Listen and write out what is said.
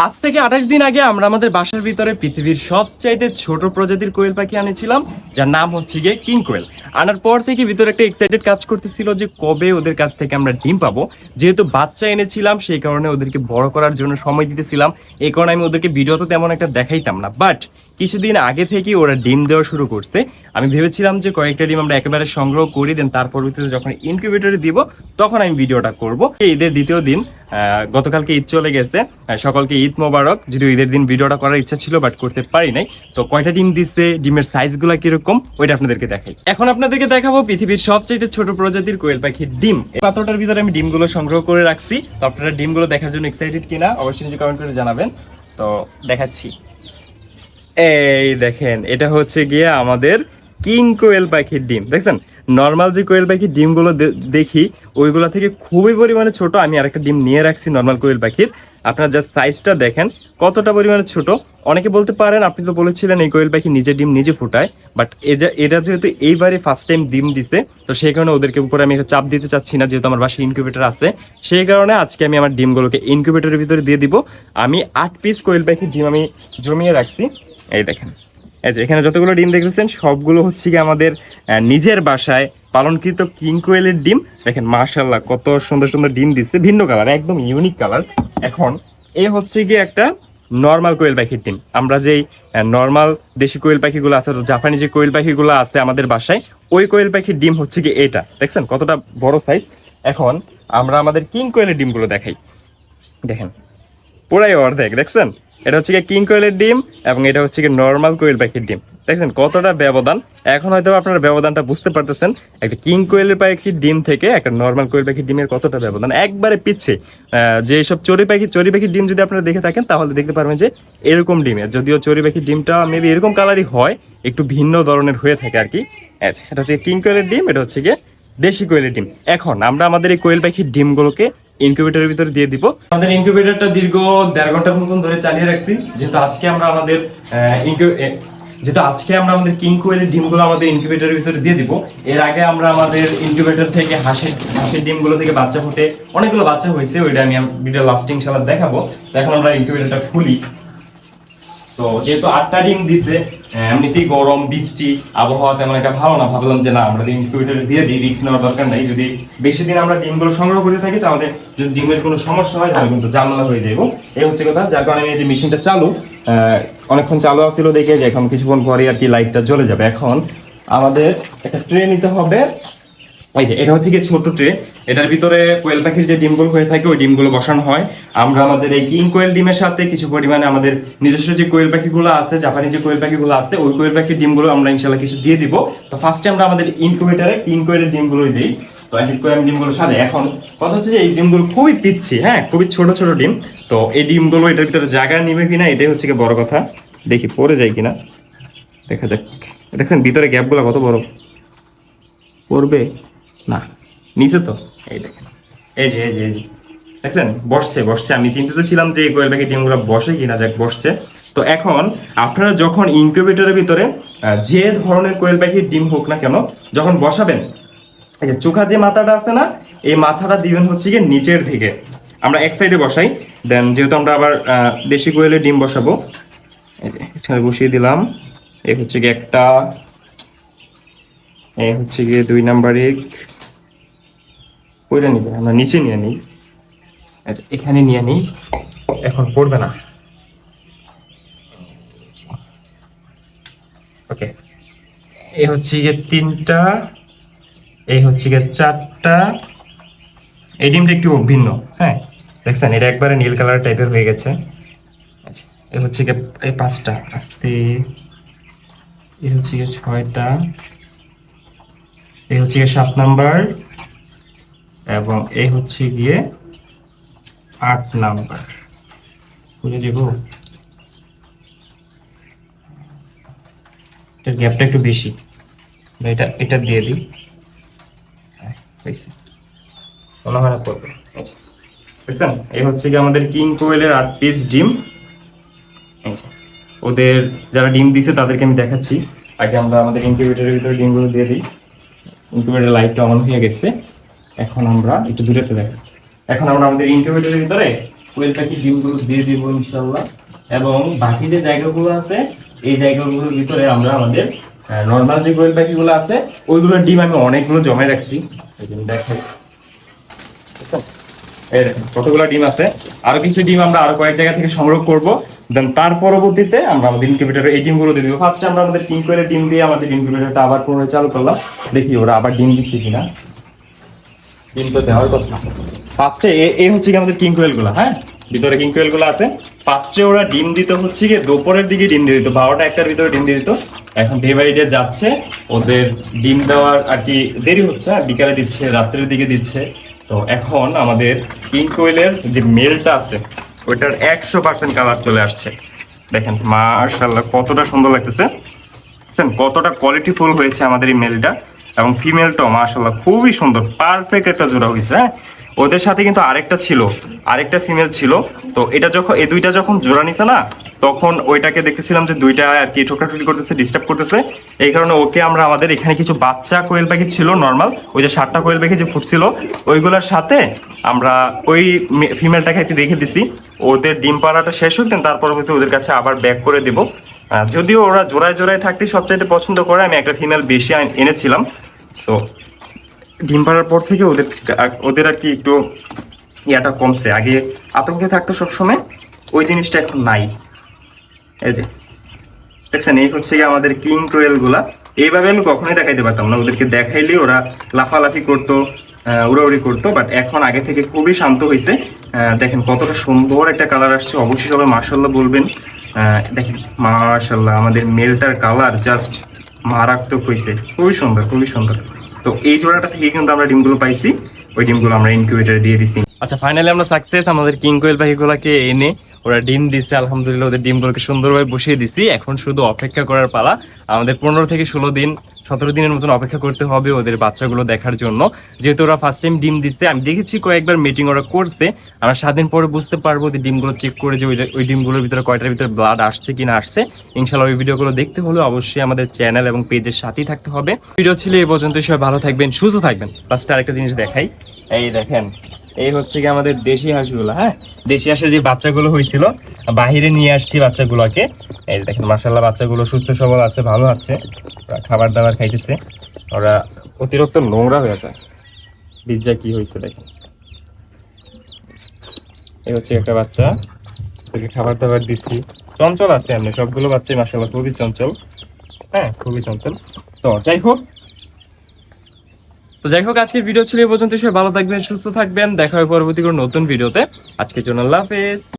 আজ থেকে 28 দিন আগে আমরা আমাদের বাসার ভিতরে পৃথিবীর সবচাইতে ছোট প্রজাতির কোয়েল পাখি আনেছিলাম, যার নাম হচ্ছে গিয়ে কিং কোয়েল। আনার পর থেকে ভিতরে একটা এক্সাইটেড কাজ করতেছিল যে কবে ওদের কাছ থেকে আমরা ডিম পাবো। যেহেতু বাচ্চা এনেছিলাম সেই কারণে ওদেরকে বড় করার জন্য সময় দিতেছিলাম, এই কারণে আমি ওদেরকে ভিডিও তো তেমন একটা দেখাইতাম না। বাট কিছুদিন আগে থেকে ওরা ডিম দেওয়া শুরু করছে। আমি ভেবেছিলাম যে কয়েকটা ডিম আমরা একেবারে সংগ্রহ করি, দেন তার পরবর্তীতে যখন ইনকিউবেটরে দিব তখন আমি ভিডিওটা করব। ঈদের দ্বিতীয় দিন, গতকালকে ঈদ চলে গেছে, সকলকে ঈদ মোবারক। যদিও ঈদের দিন ভিডিওটা করার ইচ্ছা ছিল বাট করতে পারি নাই। তো কয়টা ডিম দিচ্ছে, ডিমের সাইজগুলো কিরকম ওইটা আপনাদেরকে দেখাই। এখন আপনাদেরকে দেখাবো পৃথিবীর সবচেয়ে ছোট প্রজাতির কোয়েল পাখির ডিম। এই পাত্রটার ভিতরে আমি ডিমগুলো সংগ্রহ করে রাখছি। তো আপনারা ডিমগুলো দেখার জন্য এক্সাইটেড কিনা অবশ্যই নিচে কমেন্ট করে জানাবেন। তো দেখাচ্ছি, এই দেখেন, এটা হচ্ছে গিয়ে আমাদের কিং কোয়েল পাখির ডিম। দেখছেন, নর্মাল যে কোয়েল পাখির ডিমগুলো দেখি ওইগুলো থেকে খুবই পরিমাণে ছোট। আমি আরেকটা ডিম নিয়ে রাখছি নর্মাল কোয়েল পাখির, আপনারা জাস্ট সাইজটা দেখেন কতটা পরিমাণে ছোট। অনেকে বলতে পারেন, আপনি তো বলেছিলেন এই কোয়েল পাখি নিজে ডিম নিজে ফুটায়, বাট এরা যেহেতু এইবারে ফার্স্ট টাইম ডিম দিছে, তো সেই কারণে ওদেরকে উপরে আমি চাপ দিতে চাচ্ছি না, যেহেতু আমার বাসায় ইনকিউবেটর আছে। সেই কারণে আজকে আমি আমার ডিমগুলোকে ইনকিউবেটরের ভিতরে দিয়ে দিব। আমি 8 পিস কোয়েল পাখির ডিম আমি জমিয়ে রাখছি। এই দেখেন, এই যে এখানে যতগুলো ডিম দেখতেছেন সবগুলো হচ্ছে কি আমাদের নিজের বাসায় পালনকৃত কিং কোয়েলের ডিম। দেখেন মাশাআল্লাহ কত সুন্দর সুন্দর ডিম দিচ্ছে, ভিন্ন কালার, একদম ইউনিক কালার। এখন এ হচ্ছে কি একটা নর্মাল কোয়েল পাখির ডিম। আমরা যেই নর্মাল দেশি কোয়েল পাখিগুলো আছে, জাপানি যে কোয়েল পাখিগুলো আছে আমাদের বাসায়, ওই কোয়েল পাখির ডিম হচ্ছে কি এটা। দেখছেন কতটা বড় সাইজ। এখন আমরা আমাদের কিং কোয়েলের ডিমগুলো দেখাই। দেখেন পুরাই অর্ধেক, দেখছেন? এটা হচ্ছে গিয়ে কিং কোয়েলের ডিম এবং এটা হচ্ছে গিয়ে নর্মাল কোয়েল পাখির ডিম। দেখছেন কতটা ব্যবধান। এখন হয়তো আপনারা ব্যবধানটা বুঝতে পারতেছেন, একটা কিং কোয়েলের পাখির ডিম থেকে একটা নর্মাল কোয়েল পাখির ডিমের কতটা ব্যবধান, একবারে পিচ্ছে। যে সব চড়ি পাখির ডিম যদি আপনারা দেখে থাকেন তাহলে দেখতে পারবেন যে এরকম ডিমের, যদিও চড়ি পাখির ডিমটা মেবি এরকম কালারই হয়, একটু ভিন্ন ধরনের হয়ে থাকে আর কি। আচ্ছা, এটা হচ্ছে কিং কোয়েলের ডিম, এটা হচ্ছে গিয়ে দেশি কোয়েলের ডিম। এখন আমরা আমাদের এই কোয়েল পাখির ডিমগুলোকে ইনকিউবেটরের ভিতরে দিয়ে দিব। আমাদের ইনকিউবেটরটা দীর্ঘ 1.5 ঘন্টার মতন ধরে চালিয়ে রাখছি, যেহেতু আজকে আমরা আমাদের কিং কোয়েলের ডিমগুলো আমাদের ইনকিউবেটরের ভিতরে দিয়ে দিব। এর আগে আমরা আমাদের ইনকিউবেটর থেকে হাঁসের ডিমগুলো থেকে বাচ্চা ফুটে অনেকগুলো বাচ্চা হয়েছে, ওইটা আমি ভিডিও লাস্টিং ইনশাআল্লাহ দেখাবো। এখন আমরা ইনকিউবেটরটা খুলি। তো যেহেতু 8টা ডিম দিছে, এমনিতেই গরম বৃষ্টি আবহাওয়া তেমন একটা ভালো না, ভাবলাম যে না আমরা ইনকিউবেটরে দিয়ে দিই, রিস্ক নেওয়ার দরকার নাই। যদি বেশি দিন আমরা ডিমগুলো সংগ্রহ করে থাকি তাহলে যদি ডিমের কোনো সমস্যা হয় তাহলে কিন্তু ঝামেলা হয়ে যাবো, এই হচ্ছে কথা। যার কারণে আমি এই যে মেশিনটা চালু, অনেকক্ষণ চালু আছিল দেখে যে এখন কিছুক্ষণ পরে আর কি লাইটটা জ্বলে যাবে। এখন আমাদের একটা ট্রে নিতে হবে। এই যে এটা হচ্ছে কি ছোট ট্রে, এটার ভিতরে কোয়েল পাখির যে ডিমগুলো হয়ে থাকে ওই ডিমগুলো বসানো হয়। আমরা আমাদের এই কিং কোয়েল ডিমের সাথে কিছু পরিমাণে আমাদের নিজস্ব যে কোয়েল পাখিগুলো আছে, জাপানি যে কোয়েল পাখিগুলো আছে, ওই কোয়েল পাখির ডিমগুলো আমরা ইনশাল্লাহ কিছু দিয়ে দিব। তো ফার্স্টে আমরা আমাদের ইনকিউবেটরে কিং কোয়েলের ডিমগুলোই দিই। তো এক এক করে আমি ডিমগুলো সাজাই। এখন কথা হচ্ছে যে এই ডিমগুলো খুবই পিচ্ছি, হ্যাঁ খুবই ছোট ছোট ডিম। তো এই ডিমগুলো এটার ভিতরে জায়গা নিবে কিনা এটাই হচ্ছে কি বড় কথা। দেখি পড়ে যায় কিনা, দেখা যাক। দেখছেন ভিতরে গ্যাপগুলো কত বড়, পড়বে না নিচে তো। এই দেখেন, এই যে দেখছেন বসছে। আমি চিন্তিত ছিলাম যে এই কোয়েল পাখির ডিমগুলো বসে কিনা, যাক বসছে। তো এখন আপনারা যখন ইনকিউবেটরের ভিতরে যে ধরনের কোয়েল পাখির ডিম হোক না কেন যখন বসাবেন, এই যে চোখা যে মাথাটা আছে না, এই মাথাটা দিবেন হচ্ছে গিয়ে নিচের দিকে। আমরা এক সাইডে বসাই, দেন যেহেতু আমরা আবার দেশি কোয়েলের ডিম বসাবো, এই যে এখানে বসিয়ে দিলাম। এই হচ্ছে গিয়ে একটা, এই হচ্ছে গিয়ে 2 নাম্বার এগ। ওইটা নিবে, আমরা নিচে নিয়ে নিই। আচ্ছা এখানে নিয়ে নিই, এখন পড়বে না। ওকে, এই হচ্ছে গিয়ে 3টা, এই হচ্ছে গিয়ে 4টা। এই ডিমটা একটু ভিন্ন, হ্যাঁ দেখছেন এটা একবারে নীল কালার টাইপের হয়ে গেছে। আচ্ছা এই হচ্ছে গিয়ে এই 5টা, আস্তে। এই হচ্ছে গিয়ে 6টা, এই হচ্ছে গিয়ে 7 নাম্বার, এবং এই হচ্ছে গিয়ে 8 নাম্বার। খুলে দেব, এটার গ্যাপটা একটু বেশি, এটা দিয়ে দিই। হ্যাঁ মনে হয় না করবে। আচ্ছা বুঝছেন, এই হচ্ছে কি আমাদের কিং কোয়েলের 8 পিস ডিম। ওদের যারা ডিম দিছে তাদেরকে আমি দেখাচ্ছি। আগে আমরা আমাদের ইনকিউবেটরের ভিতরে ডিমগুলো দিয়ে দিই। ইনকিউবেটরের লাইটটা অন হয়ে গেছে। এখন আমরা একটু দূরেতে দেখি। এখন আমরা আমাদের ইনকিউবেটরের ভিতরে কোয়েল পাখি ডিমগুলো দিয়ে দিব ইনশাল্লাহ। এবং বাকি যে জায়গাগুলো আছে এই জায়গাগুলোর ভিতরে আমরা আমাদের নর্মাল যে কোয়েল পাখিগুলো আছে ওইগুলোর ডিম আমি অনেকগুলো জমা রাখছি। দেখাই এই দেখেন কতগুলো ডিম আছে। আরো কিছু ডিম আমরা আরো কয়েক জায়গা থেকে সংগ্রহ করব, দেন তার পরবর্তীতে আমরা আমাদের ইনকিউবেটরে এই ডিমগুলো দিয়ে দিব। ফার্স্টে আমরা আমাদের কিং কোয়েলের ডিম দিয়ে আমাদের ইনকিউবেটরটা আবার পুনরায় চালু করলাম, দেখি ওরা আবার ডিম দিচ্ছে কিনা। ডিম তো দেওয়ার কথা। ফার্স্টে এই হচ্ছে কি আমাদের কিং কোয়েল গুলা, হ্যাঁ ভিতরে কিং কোয়েল গুলো আছে। ফার্স্টে ওরা ডিম দিত হচ্ছে কি দুপুরের দিকে ডিম দিয়ে দিত, 12টা 1টার ভিতরে ডিম দিয়ে দিত। এখন ডে বাই ডে যাচ্ছে ওদের ডিম দেওয়ার আর কি দেরি হচ্ছে, বিকালে দিচ্ছে, রাত্রের দিকে দিচ্ছে। তো এখন আমাদের কিং কোয়েলের যে মেলটা আছে ওইটার 100% কালার চলে আসছে। দেখেন মাশাআল্লাহ কতটা সুন্দর লাগতেছে, কতটা কোয়ালিটিফুল হয়েছে আমাদের এই মেলটা। এবং ফিমেলটাও মাশাআল্লাহ খুবই সুন্দর, পারফেক্ট একটা জোড়া হয়েছে। হ্যাঁ ওদের সাথে কিন্তু আরেকটা ফিমেল ছিল। তো এটা যখন এই দুইটা যখন জোড়া নিছে না, তখন ওইটাকে দেখতেছিলাম যে দুইটা আর কি ঠোকরাঠুকি করতেছে, ডিস্টার্ব করতেছে। এই কারণে ওকে আমরা আমাদের এখানে কিছু বাচ্চা কোয়েল পাখি ছিল নর্মাল, ওই যে 7টা কোয়েল পাখি যে ফুটছিল ওইগুলোর সাথে আমরা ওই ফিমেলটাকে একটু রেখে দিছি। ওদের ডিম পাড়াটা শেষ হোক, দেন তার পরবর্তী ওদের কাছে আবার ব্যাক করে দেবো। যদিও ওরা জোড়ায় জোড়ায় থাকতে সবচাইতে পছন্দ করে, আমি একটা ফিমেল বেশি এনেছিলাম। সো ডিম পাড়ার পর থেকে ওদের আর কি একটু ইয়াটা কমছে, আগে আতঙ্কে থাকতো সবসময়, ওই জিনিসটা এখন নাই। এই যে দেখছেন এই হচ্ছে আমাদের কিং কোয়েল গুলা। এইভাবে আমি কখনোই দেখাইতে পারতাম না, ওদেরকে দেখাইলে ওরা লাফালাফি করতো, উড়াউড়ি করতো। বাট এখন আগে থেকে খুবই শান্ত হয়েছে। দেখেন কতটা সুন্দর একটা কালার আসছে, অবশ্যই সবাই মাশাআল্লাহ বলবেন। দেখেন মাশাআল্লাহ আমাদের মেলটার কালার জাস্ট মারাত্মক হয়েছে, খুবই সুন্দর খুবই সুন্দর। তো এই জোড়াটা থেকে কিন্তু আমরা ডিমগুলো পাইছি, ওই ডিমগুলো আমরা ইনকিউবেটরে দিয়ে দিছি। আচ্ছা ফাইনালি আমরা সাকসেস, আমাদের কিং কোয়েল পাখিগুলোকে এনে ওরা ডিম দিচ্ছে আলহামদুলিল্লাহ। ওদের ডিমগুলোকে সুন্দরভাবে বসিয়ে দিছি, এখন শুধু অপেক্ষা করার পালা। আমাদের 15 থেকে 16 দিন 17 দিনের মতন অপেক্ষা করতে হবে ওদের বাচ্চাগুলো দেখার জন্য। যেহেতু ওরা ফার্স্ট টাইম ডিম দিচ্ছে, আমি দেখেছি কয়েকবার মিটিং ওরা করছে, আমরা 7 দিন পরে বুঝতে পারবো যে ডিমগুলো চেক করে যে ওই ডিমগুলোর ভিতরে কয়টার ভিতরে ব্লাড আসছে কিনা আসছে। ইনশাল্লাহ ওই ভিডিওগুলো দেখতে হলে অবশ্যই আমাদের চ্যানেল এবং পেজের সাথেই থাকতে হবে। ভিডিও ছিল এই পর্যন্ত, সবাই ভালো থাকবেন সুস্থ থাকবেন। ফার্স্টে আরেকটা জিনিস দেখাই, এই দেখেন এই হচ্ছে কি আমাদের দেশি হাঁসগুলো। হ্যাঁ দেশি হাঁসের যে বাচ্চাগুলো হয়েছিল বাহিরে নিয়ে আসছি বাচ্চাগুলোকে। এই দেখেন মাশাআল্লাহ বাচ্চাগুলো সুস্থ সবল আছে, ভালো আছে, খাবার দাবার খাইতেছে। ওরা অতিরিক্ত নোংরা হয়ে যায়, বিজ্জা কি হয়েছে দেখেন। এই হচ্ছে একটা বাচ্চা, ওকে খাবার দাবার দিচ্ছি, চঞ্চল আছে এমনি সবগুলো বাচ্চাই মাশাআল্লাহ খুবই চঞ্চল। হ্যাঁ খুবই চঞ্চল। তো যাই হোক আজকের ভিডিও ছিল এই পর্যন্ত, সবাই ভালো থাকবেন সুস্থ থাকবেন, দেখা হবে পরবর্তী কোনো নতুন ভিডিওতে। আজকের জন্য আল্লাহ হাফেজ।